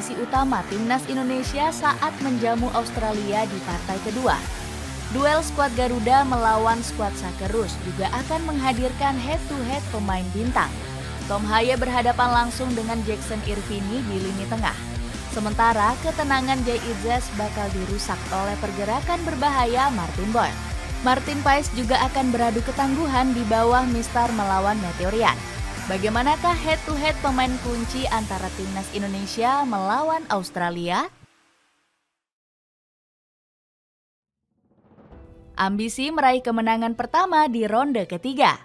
kompetisi utama Timnas Indonesia saat menjamu Australia di partai kedua. Duel skuad Garuda melawan skuad Sakerus juga akan menghadirkan head-to-head pemain bintang. Tom Haye berhadapan langsung dengan Jackson Irvini di lini tengah. Sementara ketenangan Jay Idzes bakal dirusak oleh pergerakan berbahaya Martin Boyle. Martin Paes juga akan beradu ketangguhan di bawah Mistar melawan Meteorian. Bagaimanakah head-to-head pemain kunci antara Timnas Indonesia melawan Australia? Ambisi meraih kemenangan pertama di ronde ketiga.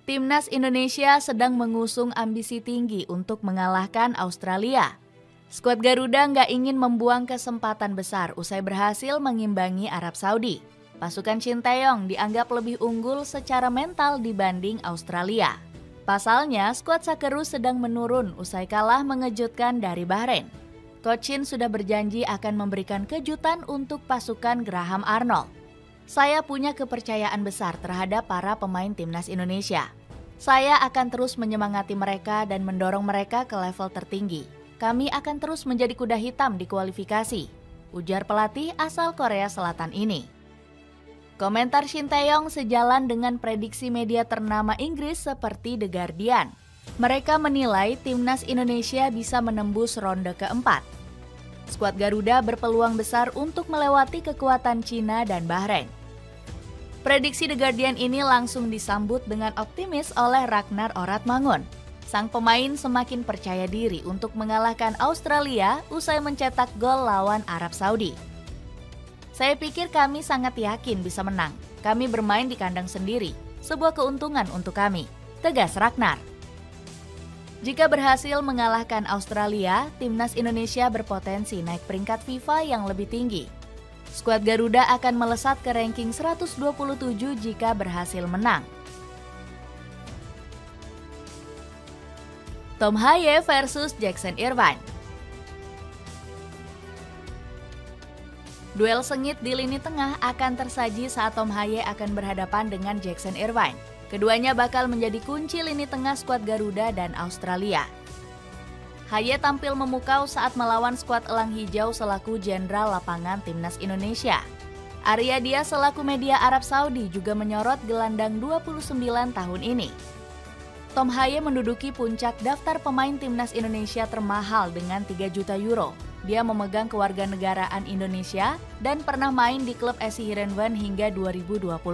Timnas Indonesia sedang mengusung ambisi tinggi untuk mengalahkan Australia. Skuad Garuda nggak ingin membuang kesempatan besar usai berhasil mengimbangi Arab Saudi. Pasukan Sinteyong dianggap lebih unggul secara mental dibanding Australia. Pasalnya, skuad Sakerus sedang menurun usai kalah mengejutkan dari Bahrain. Coach Shin sudah berjanji akan memberikan kejutan untuk pasukan Graham Arnold. Saya punya kepercayaan besar terhadap para pemain Timnas Indonesia. Saya akan terus menyemangati mereka dan mendorong mereka ke level tertinggi. Kami akan terus menjadi kuda hitam di kualifikasi, ujar pelatih asal Korea Selatan ini. Komentar Sinteyong sejalan dengan prediksi media ternama Inggris seperti The Guardian. Mereka menilai Timnas Indonesia bisa menembus ronde keempat. Skuad Garuda berpeluang besar untuk melewati kekuatan Cina dan Bahrain. Prediksi The Guardian ini langsung disambut dengan optimis oleh Ragnar Oratmangun. Sang pemain semakin percaya diri untuk mengalahkan Australia usai mencetak gol lawan Arab Saudi. Saya pikir kami sangat yakin bisa menang. Kami bermain di kandang sendiri, sebuah keuntungan untuk kami, tegas Ragnar. Jika berhasil mengalahkan Australia, Timnas Indonesia berpotensi naik peringkat FIFA yang lebih tinggi. Skuad Garuda akan melesat ke ranking 127 jika berhasil menang. Tom Haye versus Jackson Irvine. Duel sengit di lini tengah akan tersaji saat Tom Haye akan berhadapan dengan Jackson Irvine. Keduanya bakal menjadi kunci lini tengah skuad Garuda dan Australia. Haye tampil memukau saat melawan skuad Elang Hijau selaku jenderal lapangan Timnas Indonesia. Arya Diaz selaku media Arab Saudi juga menyorot gelandang 29 tahun ini. Tom Haye menduduki puncak daftar pemain Timnas Indonesia termahal dengan 3 juta euro. Dia memegang kewarganegaraan Indonesia dan pernah main di klub SC Heerenveen hingga 2024.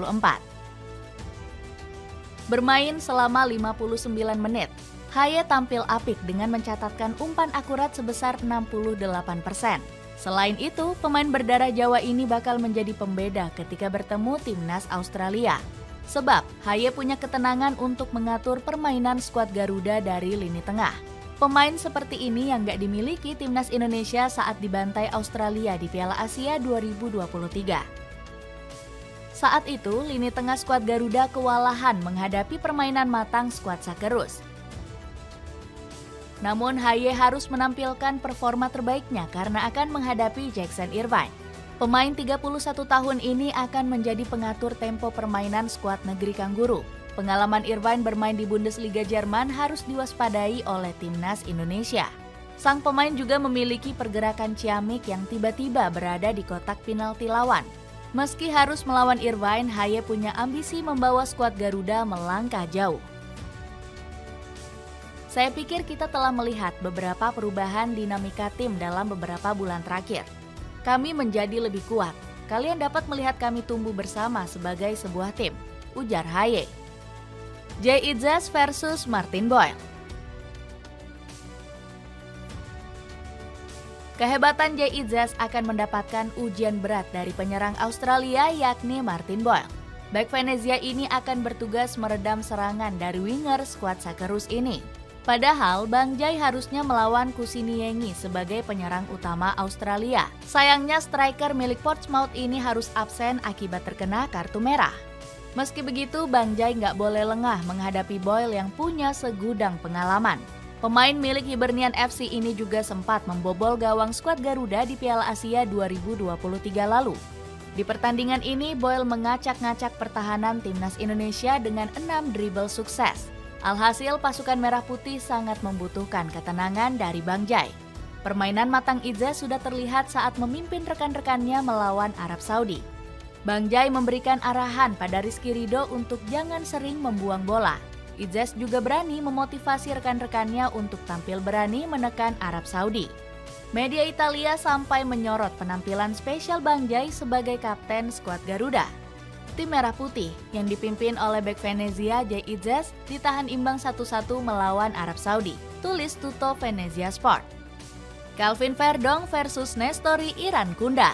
Bermain selama 59 menit, Haye tampil apik dengan mencatatkan umpan akurat sebesar 68%. Selain itu, pemain berdarah Jawa ini bakal menjadi pembeda ketika bertemu Timnas Australia. Sebab, Haye punya ketenangan untuk mengatur permainan skuad Garuda dari lini tengah. Pemain seperti ini yang gak dimiliki Timnas Indonesia saat dibantai Australia di Piala Asia 2023. Saat itu, lini tengah skuad Garuda kewalahan menghadapi permainan matang skuad Sakerus. Namun Haye harus menampilkan performa terbaiknya karena akan menghadapi Jackson Irvine. Pemain 31 tahun ini akan menjadi pengatur tempo permainan skuad negeri Kangguru. Pengalaman Irvine bermain di Bundesliga Jerman harus diwaspadai oleh Timnas Indonesia. Sang pemain juga memiliki pergerakan ciamik yang tiba-tiba berada di kotak penalti lawan. Meski harus melawan Irvine, Haye punya ambisi membawa skuad Garuda melangkah jauh. Saya pikir kita telah melihat beberapa perubahan dinamika tim dalam beberapa bulan terakhir. Kami menjadi lebih kuat. Kalian dapat melihat kami tumbuh bersama sebagai sebuah tim, ujar Haye. Jay Idzes versus Martin Boyle. Kehebatan Jay Idzes akan mendapatkan ujian berat dari penyerang Australia yakni Martin Boyle. Bek Venezia ini akan bertugas meredam serangan dari winger skuad Sakerus ini. Padahal Bang Jay harusnya melawan Kusiniyengi sebagai penyerang utama Australia. Sayangnya striker milik Portsmouth ini harus absen akibat terkena kartu merah. Meski begitu, Bang Jay nggak boleh lengah menghadapi Boyle yang punya segudang pengalaman. Pemain milik Hibernian FC ini juga sempat membobol gawang skuad Garuda di Piala Asia 2023 lalu. Di pertandingan ini, Boyle mengacak-ngacak pertahanan Timnas Indonesia dengan 6 dribble sukses. Alhasil pasukan Merah Putih sangat membutuhkan ketenangan dari Bang Jai. Permainan matang Izzas sudah terlihat saat memimpin rekan-rekannya melawan Arab Saudi. Bang Jai memberikan arahan pada Rizky Ridho untuk jangan sering membuang bola. Izzas juga berani memotivasi rekan-rekannya untuk tampil berani menekan Arab Saudi. Media Italia sampai menyorot penampilan spesial Bang Jai sebagai kapten skuad Garuda. Tim Merah Putih yang dipimpin oleh bek Venezia Jay Izzas ditahan imbang 1-1 melawan Arab Saudi, tulis Tutto Venezia Sport. Calvin Verdong versus Nestori Irankunda.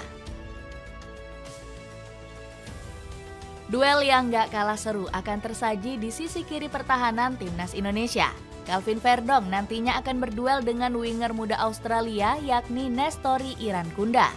Duel yang gak kalah seru akan tersaji di sisi kiri pertahanan Timnas Indonesia. Calvin Verdong nantinya akan berduel dengan winger muda Australia yakni Nestori Irankunda.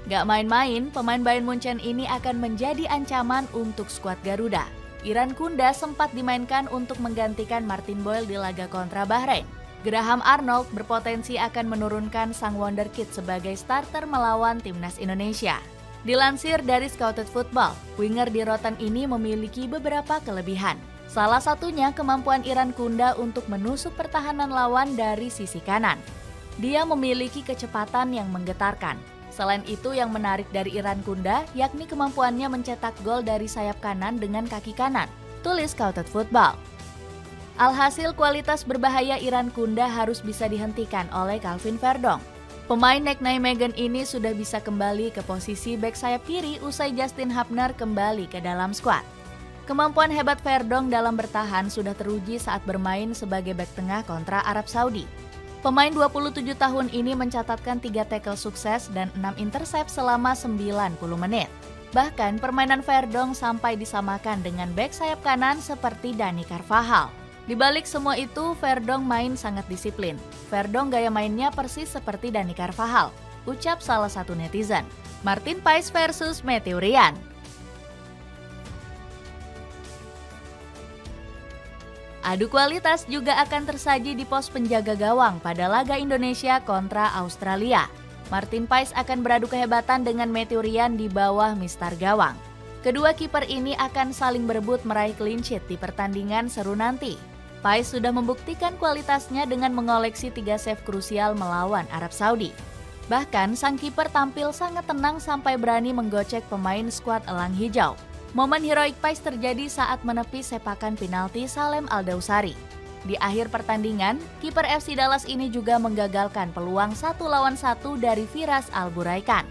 Gak main-main, pemain Bayern Munchen ini akan menjadi ancaman untuk skuad Garuda. Irankunda sempat dimainkan untuk menggantikan Martin Boyle di laga kontra Bahrain. Graham Arnold berpotensi akan menurunkan sang wonderkid sebagai starter melawan Timnas Indonesia. Dilansir dari Scouted Football, winger di Rotten ini memiliki beberapa kelebihan. Salah satunya kemampuan Irankunda untuk menusuk pertahanan lawan dari sisi kanan. Dia memiliki kecepatan yang menggetarkan. Selain itu yang menarik dari Irankunda yakni kemampuannya mencetak gol dari sayap kanan dengan kaki kanan, tulis Scouted Football. Alhasil kualitas berbahaya Irankunda harus bisa dihentikan oleh Calvin Verdong. Pemain Nek Nijmegen ini sudah bisa kembali ke posisi bek sayap kiri usai Justin Hubner kembali ke dalam skuad. Kemampuan hebat Verdong dalam bertahan sudah teruji saat bermain sebagai bek tengah kontra Arab Saudi. Pemain 27 tahun ini mencatatkan 3 tackle sukses dan 6 intercept selama 90 menit. Bahkan permainan Verdong sampai disamakan dengan bek sayap kanan seperti Dani Carvajal. Di balik semua itu, Verdong main sangat disiplin. Verdong gaya mainnya persis seperti Dani Carvajal, ucap salah satu netizen. Martin Paes versus Matthew Ryan. Adu kualitas juga akan tersaji di pos penjaga gawang pada laga Indonesia kontra Australia. Martin Paes akan beradu kehebatan dengan Matthew Ryan di bawah mistar gawang. Kedua kiper ini akan saling berebut meraih clean sheet di pertandingan seru nanti. Paes sudah membuktikan kualitasnya dengan mengoleksi 3 save krusial melawan Arab Saudi. Bahkan sang kiper tampil sangat tenang sampai berani menggocek pemain skuad Elang Hijau. Momen heroik Paes terjadi saat menepis sepakan penalti Salem Aldausari. Di akhir pertandingan, kiper FC Dallas ini juga menggagalkan peluang 1 lawan 1 dari Firas Alburaikan.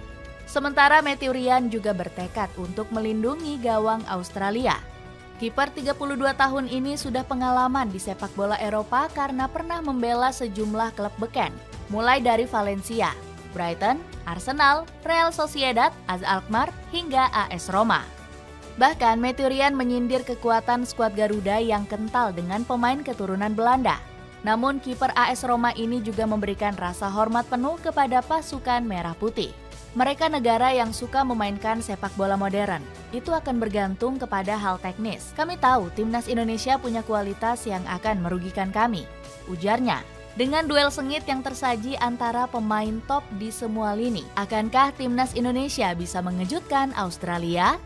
Sementara Matthew Ryan juga bertekad untuk melindungi gawang Australia. Kiper 32 tahun ini sudah pengalaman di sepak bola Eropa karena pernah membela sejumlah klub beken, mulai dari Valencia, Brighton, Arsenal, Real Sociedad, AZ Alkmaar, hingga AS Roma. Bahkan Matthew Ryan menyindir kekuatan skuad Garuda yang kental dengan pemain keturunan Belanda. Namun kiper AS Roma ini juga memberikan rasa hormat penuh kepada pasukan Merah Putih. Mereka negara yang suka memainkan sepak bola modern. Itu akan bergantung kepada hal teknis. Kami tahu Timnas Indonesia punya kualitas yang akan merugikan kami, ujarnya. Dengan duel sengit yang tersaji antara pemain top di semua lini, akankah Timnas Indonesia bisa mengejutkan Australia?